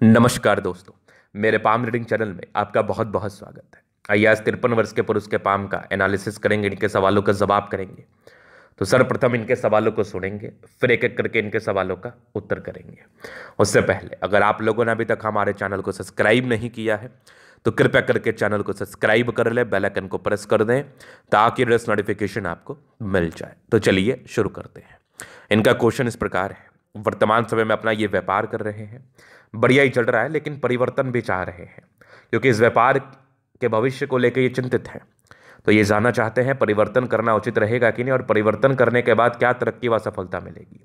नमस्कार दोस्तों, मेरे पाम रीडिंग चैनल में आपका बहुत बहुत स्वागत है। आइए आज 53 वर्ष के पुरुष के पाम का एनालिसिस करेंगे, इनके सवालों का जवाब करेंगे। तो सर्वप्रथम इनके सवालों को सुनेंगे, फिर एक एक करके इनके सवालों का उत्तर करेंगे। उससे पहले अगर आप लोगों ने अभी तक हमारे चैनल को सब्सक्राइब नहीं किया है तो कृपया करके चैनल को सब्सक्राइब कर ले, बेल आइकन को प्रेस कर दें ताकि रेस नोटिफिकेशन आपको मिल जाए। तो चलिए शुरू करते हैं। इनका क्वेश्चन इस प्रकार है, वर्तमान समय में अपना ये व्यापार कर रहे हैं, बढ़िया ही चल रहा है, लेकिन परिवर्तन भी चाह रहे हैं क्योंकि इस व्यापार के भविष्य को लेकर ये चिंतित हैं। तो ये जानना चाहते हैं परिवर्तन करना उचित रहेगा कि नहीं, और परिवर्तन करने के बाद क्या तरक्की व सफलता मिलेगी,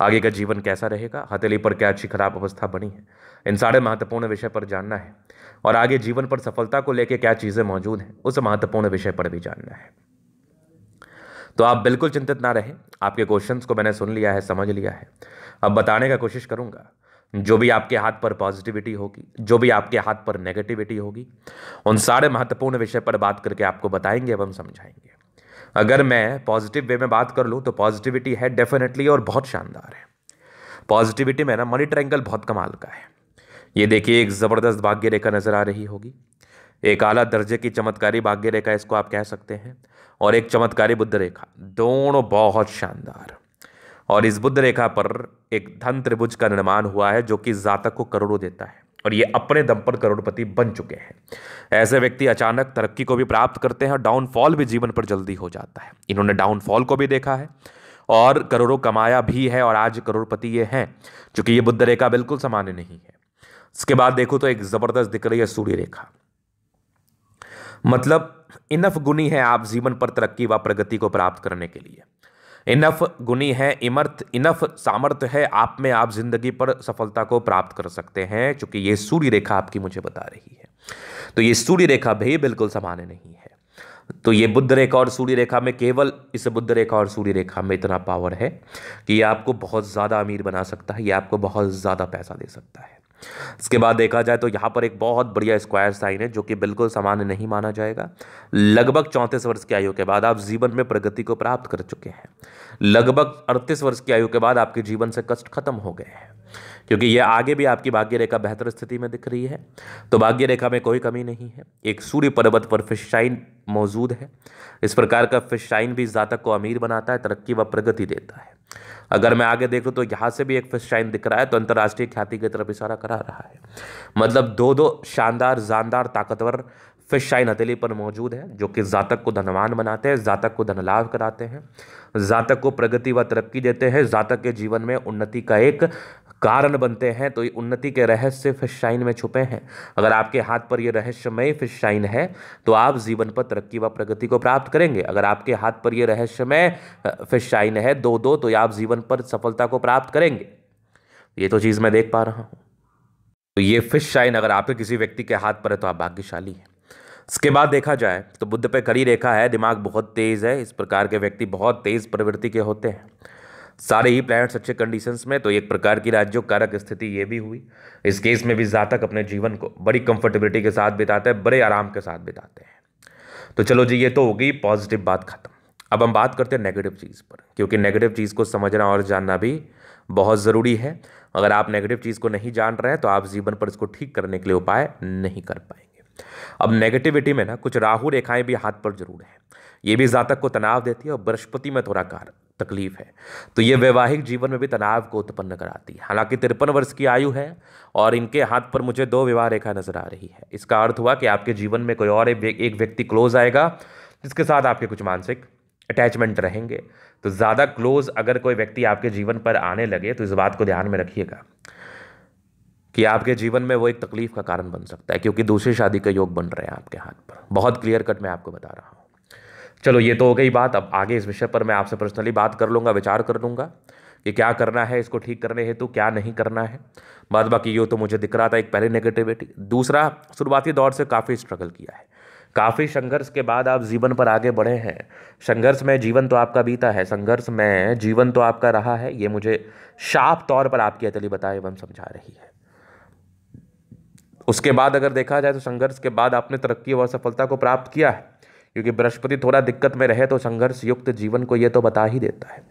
आगे का जीवन कैसा रहेगा, हथेली पर क्या अच्छी खराब अवस्था बनी है। इन सारे महत्वपूर्ण विषय पर जानना है और आगे जीवन पर सफलता को लेकर क्या चीज़ें मौजूद हैं उस महत्वपूर्ण विषय पर भी जानना है। तो आप बिल्कुल चिंतित ना रहें, आपके क्वेश्चंस को मैंने सुन लिया है, समझ लिया है। अब बताने का कोशिश करूंगा। जो भी आपके हाथ पर पॉजिटिविटी होगी, जो भी आपके हाथ पर नेगेटिविटी होगी, उन सारे महत्वपूर्ण विषय पर बात करके आपको बताएंगे एवं समझाएंगे। अगर मैं पॉजिटिव वे में बात कर लूँ तो पॉजिटिविटी है डेफिनेटली और बहुत शानदार है। पॉजिटिविटी में ना मनी ट्रायंगल बहुत कमाल का है। ये देखिए, एक ज़बरदस्त भाग्य रेखा नजर आ रही होगी, एक आला दर्जे की चमत्कारी भाग्य रेखा इसको आप कह सकते हैं, और एक चमत्कारी बुद्ध रेखा, दोनों बहुत शानदार। और इस बुद्ध रेखा पर एक धन त्रिभुज का निर्माण हुआ है जो कि जातक को करोड़ों देता है, और ये अपने दम पर करोड़पति बन चुके हैं। ऐसे व्यक्ति अचानक तरक्की को भी प्राप्त करते हैं और डाउनफॉल भी जीवन पर जल्दी हो जाता है। इन्होंने डाउनफॉल को भी देखा है और करोड़ों कमाया भी है, और आज करोड़पति ये हैं, क्योंकि ये बुद्ध रेखा बिल्कुल सामान्य नहीं है। इसके बाद देखो तो एक जबरदस्त दिख रही है सूर्य रेखा, मतलब इनफ गुणी है आप जीवन पर तरक्की व प्रगति को प्राप्त करने के लिए। इनफ गुणी है, इमर्थ इनफ सामर्थ्य है आप में, आप जिंदगी पर सफलता को प्राप्त कर सकते हैं, क्योंकि ये सूर्य रेखा आपकी मुझे बता रही है। तो ये सूर्य रेखा भी बिल्कुल सामान्य नहीं है। तो ये बुद्ध रेखा और सूर्य रेखा में, केवल इस बुद्ध रेखा और सूर्य रेखा में इतना पावर है कि ये आपको बहुत ज़्यादा अमीर बना सकता है, ये आपको बहुत ज़्यादा पैसा दे सकता है। इसके बाद देखा जाए तो यहाँ पर एक बहुत बढ़िया स्क्वायर साइन है जो कि बिल्कुल सामान्य नहीं माना जाएगा। लगभग 34 वर्ष की आयु के बाद आप जीवन में प्रगति को प्राप्त कर चुके हैं। लगभग 38 वर्ष की आयु के बाद आपके जीवन से कष्ट खत्म हो गए हैं, क्योंकि ये आगे भी आपकी भाग्य रेखा बेहतर स्थिति में दिख रही है। तो भाग्य रेखा में कोई कमी नहीं है। एक सूर्य पर्वत पर फिश शाइन मौजूद है। इस प्रकार का फिश शाइन भी जातक को अमीर बनाता है, तरक्की व प्रगति देता है। अगर मैं आगे देखूं तो यहाँ से भी एक फिश शाइन दिख रहा है, तो अंतर्राष्ट्रीय ख्याति की तरफ इशारा करा रहा है। मतलब दो दो शानदार, जानदार, ताकतवर फिश शाइन हथेली पर मौजूद है, जो कि जातक को धनवान बनाते हैं, जातक को धन लाभ कराते हैं, जातक को प्रगति व तरक्की देते हैं, जातक के जीवन में उन्नति का एक कारण बनते हैं। तो ये उन्नति के रहस्य फिश शाइन में छुपे हैं। अगर आपके हाथ पर ये रहस्यमय फिश शाइन है तो आप जीवन पर तरक्की व प्रगति को प्राप्त करेंगे। अगर आपके हाथ पर ये रहस्यमय फिश शाइन है दो दो, तो आप जीवन पर सफलता को प्राप्त करेंगे। ये तो चीज़ मैं देख पा रहा हूँ। तो ये फिश शाइन अगर आपके किसी व्यक्ति के हाथ पर है तो आप भाग्यशाली हैं। इसके बाद देखा जाए तो बुद्ध पे कड़ी रेखा है, दिमाग बहुत तेज है। इस प्रकार के व्यक्ति बहुत तेज प्रवृत्ति के होते हैं। सारे ही प्लैनेट्स अच्छे कंडीशंस में, तो एक प्रकार की राज्यों कारक स्थिति ये भी हुई। इस केस में भी जातक अपने जीवन को बड़ी कंफर्टेबिलिटी के साथ बिताते हैं, बड़े आराम के साथ बिताते हैं। तो चलो जी, ये तो हो गई पॉजिटिव बात खत्म। अब हम बात करते हैं नेगेटिव चीज़ पर, क्योंकि नेगेटिव चीज़ को समझना और जानना भी बहुत ज़रूरी है। अगर आप नेगेटिव चीज़ को नहीं जान रहे हैं तो आप जीवन पर इसको ठीक करने के लिए उपाय नहीं कर पाएंगे। अब नेगेटिविटी में ना कुछ राहु रेखाएं भी हाथ पर जरूर है। ये भी जातक को तनाव देती है और बृहस्पति में थोड़ा तकलीफ है, तो ये वैवाहिक जीवन में भी तनाव को उत्पन्न कराती है। हालांकि 53 वर्ष की आयु है और इनके हाथ पर मुझे 2 विवाह रेखा नजर आ रही है। इसका अर्थ हुआ कि आपके जीवन में कोई और एक व्यक्ति क्लोज आएगा जिसके साथ आपके कुछ मानसिक अटैचमेंट रहेंगे। तो ज़्यादा क्लोज अगर कोई व्यक्ति आपके जीवन पर आने लगे तो इस बात को ध्यान में रखिएगा कि आपके जीवन में वो एक तकलीफ का कारण बन सकता है, क्योंकि दूसरी शादी के योग बन रहे हैं आपके हाथ पर। बहुत क्लियर कट मैं आपको बता रहा हूँ। चलो, ये तो हो गई बात। अब आगे इस विषय पर मैं आपसे पर्सनली बात कर लूँगा, विचार कर लूँगा कि क्या करना है इसको ठीक करने हेतु, क्या नहीं करना है। बाद बाकी ये तो मुझे दिख रहा था, एक पहले नेगेटिविटी, दूसरा शुरुआती दौर से काफ़ी स्ट्रगल किया है, काफ़ी संघर्ष के बाद आप जीवन पर आगे बढ़े हैं। संघर्ष में जीवन तो आपका बीता है, संघर्ष में जीवन तो आपका रहा है। ये मुझे साफ तौर पर आपकी हथेली बताए एवं समझा रही है। उसके बाद अगर देखा जाए तो संघर्ष के बाद आपने तरक्की और सफलता को प्राप्त किया है, क्योंकि बृहस्पति थोड़ा दिक्कत में रहे तो संघर्ष युक्त जीवन को ये तो बता ही देता है,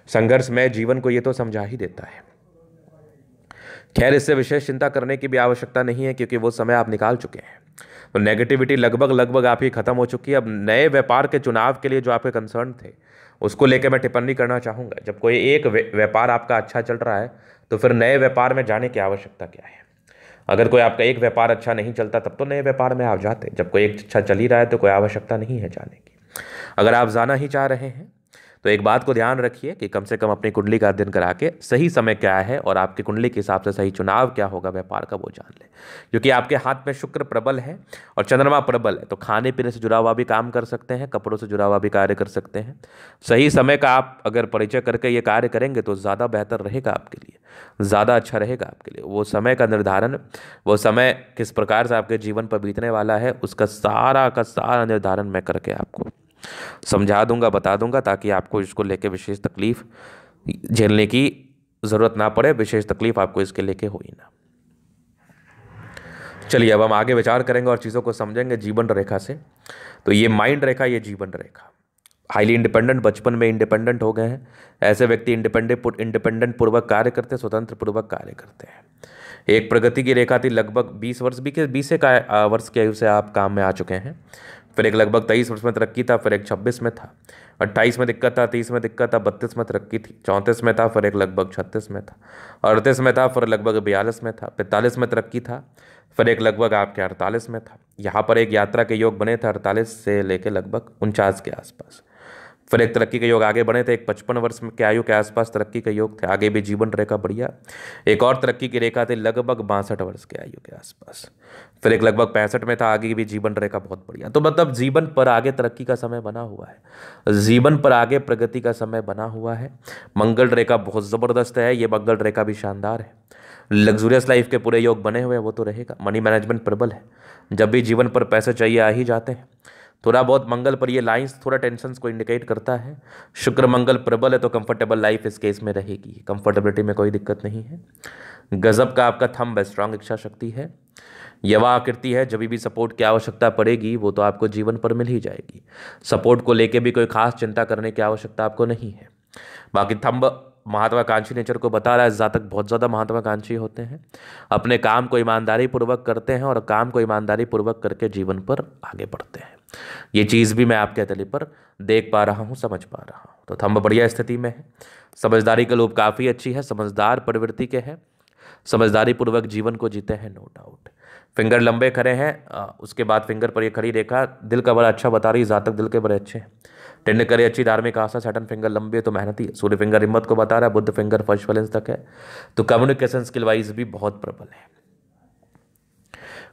संघर्ष में जीवन को ये तो समझा ही देता है खैर, इससे विशेष चिंता करने की भी आवश्यकता नहीं है क्योंकि वो समय आप निकाल चुके हैं। तो नेगेटिविटी लगभग लगभग आपकी खत्म हो चुकी है। अब नए व्यापार के चुनाव के लिए जो आपके कंसर्न थे उसको लेकर मैं टिप्पणी करना चाहूँगा। जब कोई एक व्यापार आपका अच्छा चल रहा है तो फिर नए व्यापार में जाने की आवश्यकता क्या है। अगर कोई आपका एक व्यापार अच्छा नहीं चलता तब तो नए व्यापार में आप जाते। जब कोई एक अच्छा चल ही रहा है तो कोई आवश्यकता नहीं है जाने की। अगर आप जाना ही चाह रहे हैं तो एक बात को ध्यान रखिए कि कम से कम अपनी कुंडली का अध्ययन करा के सही समय क्या है और आपकी कुंडली के हिसाब से सही चुनाव क्या होगा व्यापार का वो जान लें। क्योंकि आपके हाथ में शुक्र प्रबल है और चंद्रमा प्रबल है, तो खाने पीने से जुड़ा हुआ भी काम कर सकते हैं, कपड़ों से जुड़ा हुआ भी कार्य कर सकते हैं। सही समय का आप अगर परिचय करके ये कार्य करेंगे तो ज़्यादा बेहतर रहेगा आपके लिए, ज़्यादा अच्छा रहेगा आपके लिए। वो समय का निर्धारण, वो समय किस प्रकार से आपके जीवन पर बीतने वाला है, उसका सारा का सारा निर्धारण मैं करके आपको समझा दूंगा, बता दूंगा, ताकि आपको इसको लेके विशेष तकलीफ झेलने की ज़रूरत ना पड़े। विशेष तकलीफ आपको इसके लेके हो ही ना। चलिए अब हम आगे विचार करेंगे और चीज़ों को समझेंगे जीवन रेखा से। तो ये माइंड रेखा, ये जीवन रेखा, हाईली इंडिपेंडेंट, बचपन में इंडिपेंडेंट हो गए हैं ऐसे व्यक्ति इंडिपेंडेंट पूर्वक कार्य करते हैं, स्वतंत्र पूर्वक कार्य करते हैं। एक प्रगति की रेखा थी, लगभग 20 वर्ष, 20 वर्ष की आयु से आप काम में आ चुके हैं। फिर एक लगभग 23 वर्ष में तरक्की था, फिर एक 26 में था, 28 में दिक्कत था, 30 में दिक्कत था, 32 में तरक्की थी, 34 में था, फिर एक लगभग 36 में था, 38 में था, फिर लगभग 42 में था, 45 में तरक्की था, फिर एक लगभग आपके 48 में था। यहाँ पर एक यात्रा के योग बने थे 48 से लेकर लगभग 49 के आसपास। फिर एक तरक्की के योग आगे बने थे, एक 55 वर्ष के आयु के आसपास तरक्की के योग थे, आगे भी जीवन रेखा बढ़िया। एक और तरक्की की रेखा थी लगभग 62 वर्ष के आयु के आसपास। फिर एक लगभग 65 में था, आगे भी जीवन रेखा बहुत बढ़िया। तो मतलब जीवन पर आगे तरक्की का समय बना हुआ है, जीवन पर आगे प्रगति का समय बना हुआ है। मंगल रेखा बहुत ज़बरदस्त है, ये मंगल रेखा भी शानदार है। लग्जूरियस लाइफ के पूरे योग बने हुए हैं, वो तो रहेगा। मनी मैनेजमेंट प्रबल है, जब भी जीवन पर पैसे चाहिए आ ही जाते हैं। थोड़ा बहुत मंगल पर ये लाइंस थोड़ा टेंशन को इंडिकेट करता है। शुक्र मंगल प्रबल है तो कंफर्टेबल लाइफ इस केस में रहेगी, कंफर्टेबिलिटी में कोई दिक्कत नहीं है। गजब का आपका थंब है, स्ट्रांग इच्छा शक्ति है, यवा आकृति है। जब भी सपोर्ट की आवश्यकता पड़ेगी वो तो आपको जीवन पर मिल ही जाएगी। सपोर्ट को लेके भी कोई खास चिंता करने की आवश्यकता आपको नहीं है। बाकी थंब महत्वाकांक्षी नेचर को बता रहा है, जातक बहुत ज़्यादा महत्वाकांक्षी होते हैं, अपने काम को ईमानदारी पूर्वक करते हैं और काम को ईमानदारी पूर्वक करके जीवन पर आगे बढ़ते हैं। ये चीज़ भी मैं आपके तले पर देख पा रहा हूँ, समझ पा रहा हूँ। तो थंब बढ़िया स्थिति में है। समझदारी का लोभ काफ़ी अच्छी है, समझदार प्रवृत्ति के हैं, समझदारी पूर्वक जीवन को जीते हैं, नो डाउट। फिंगर लंबे खड़े हैं, उसके बाद फिंगर पर ये खड़ी रेखा दिल का बड़ा अच्छा बता रही है, जातक दिल के बड़े अच्छे हैं। टेंड करे अच्छी धार्मिक आस्था, सैटर्न फिंगर लंबे तो मेहनती है। सूर्य फिंगर हिम्मत को बता रहा है, बुध फिंगर फर्स्ट बैलेंस तक है, तो कम्युनिकेशन स्किल वाइज भी बहुत प्रबल है।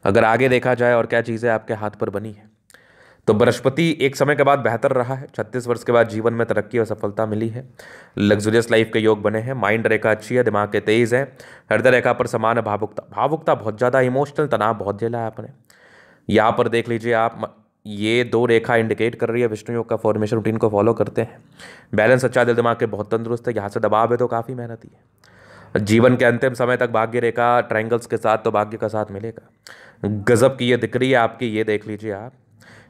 अगर आगे देखा जाए और क्या चीज़ें आपके हाथ पर बनी है तो बृहस्पति एक समय के बाद बेहतर रहा है। 36 वर्ष के बाद जीवन में तरक्की और सफलता मिली है। लग्जूरियस लाइफ के योग बने हैं। माइंड रेखा अच्छी है, दिमाग के तेज है। हृदय रेखा पर समान है भावुकता बहुत ज़्यादा, इमोशनल तनाव बहुत झेला है आपने। यहाँ पर देख लीजिए आप, ये दो रेखा इंडिकेट कर रही है विष्णु योग का फॉर्मेशन रूटीन को फॉलो करते हैं। बैलेंस अच्छा, दिल दिमाग के बहुत तंदुरुस्त है। यहाँ से दबाव है तो काफ़ी मेहनती है। जीवन के अंतिम समय तक भाग्य रेखा ट्रायंगल्स के साथ तो भाग्य का साथ मिलेगा। गजब की ये दिख रही है आपकी, ये देख लीजिए आप,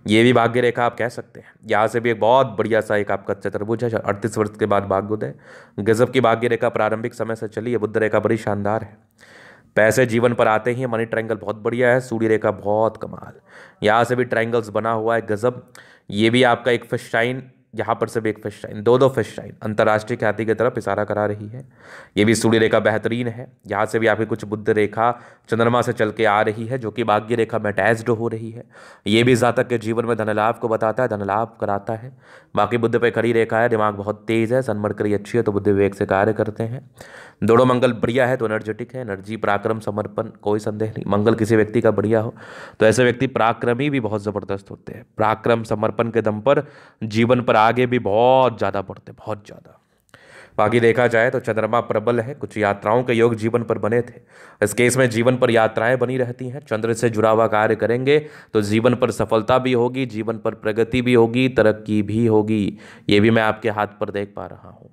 ये भी भाग्य रेखा आप कह सकते हैं। यहाँ से भी एक बहुत बढ़िया सा एक आपका चतुर्भुज है। 38 वर्ष के बाद भाग्योदय, गजब की भाग्य रेखा प्रारंभिक समय से चली है। बुध रेखा बड़ी शानदार है, पैसे जीवन पर आते ही। मनी ट्रायंगल बहुत बढ़िया है, सूर्य रेखा बहुत कमाल, यहाँ से भी ट्रायंगल्स बना हुआ है, गजब। ये भी आपका एक फिश शाइन, यहाँ पर से भी एक फिश शाइन, दो फिश शाइन अंतर्राष्ट्रीय ख्याति की तरफ इशारा करा रही है। ये भी सूर्य रेखा बेहतरीन है। यहाँ से भी आपकी कुछ बुध रेखा चंद्रमा से चल के आ रही है, जो कि भाग्य रेखा में अटैच्ड हो रही है। ये भी जातक के जीवन में धन लाभ को बताता है, धन लाभ कराता है। बाकी बुध पे खड़ी रेखा है, दिमाग बहुत तेज है, सन्मरकरी अच्छी है तो बुद्धि विवेक से कार्य करते हैं। दोनों मंगल बढ़िया है तो एनर्जेटिक है, एनर्जी, पराक्रम, समर्पण, कोई संदेह नहीं। मंगल किसी व्यक्ति का बढ़िया हो तो ऐसे व्यक्ति पराक्रमी भी बहुत ज़बरदस्त होते हैं। पराक्रम समर्पण के दम पर जीवन पर आगे भी बहुत ज़्यादा बढ़ते, बहुत ज़्यादा। बाकी देखा जाए तो चंद्रमा प्रबल है, कुछ यात्राओं के योग जीवन पर बने थे। इस केस में जीवन पर यात्राएं बनी रहती हैं। चंद्र से जुड़ा हुआ कार्य करेंगे तो जीवन पर सफलता भी होगी, जीवन पर प्रगति भी होगी, तरक्की भी होगी। ये भी मैं आपके हाथ पर देख पा रहा हूँ।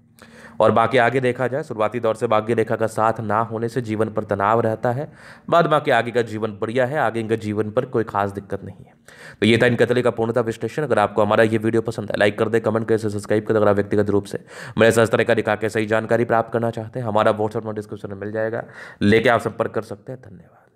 और बाकी आगे देखा जाए, शुरुआती दौर से भाग्य रेखा का साथ ना होने से जीवन पर तनाव रहता है। बाद बाकी आगे का जीवन बढ़िया है, आगे इनका जीवन पर कोई खास दिक्कत नहीं है। तो ये था इनका तले का पूर्णता विश्लेषण। अगर आपको हमारा ये वीडियो पसंद है, लाइक कर दे, कमेंट कर, सब्सक्राइब कर। अगर आप व्यक्तिगत रूप से मेरे साथ इस तरह का दिखा के सही जानकारी प्राप्त करना चाहते हैं, हमारा व्हाट्सएप नंबर डिस्क्रिप्शन में मिल जाएगा, लेके आप संपर्क कर सकते हैं। धन्यवाद।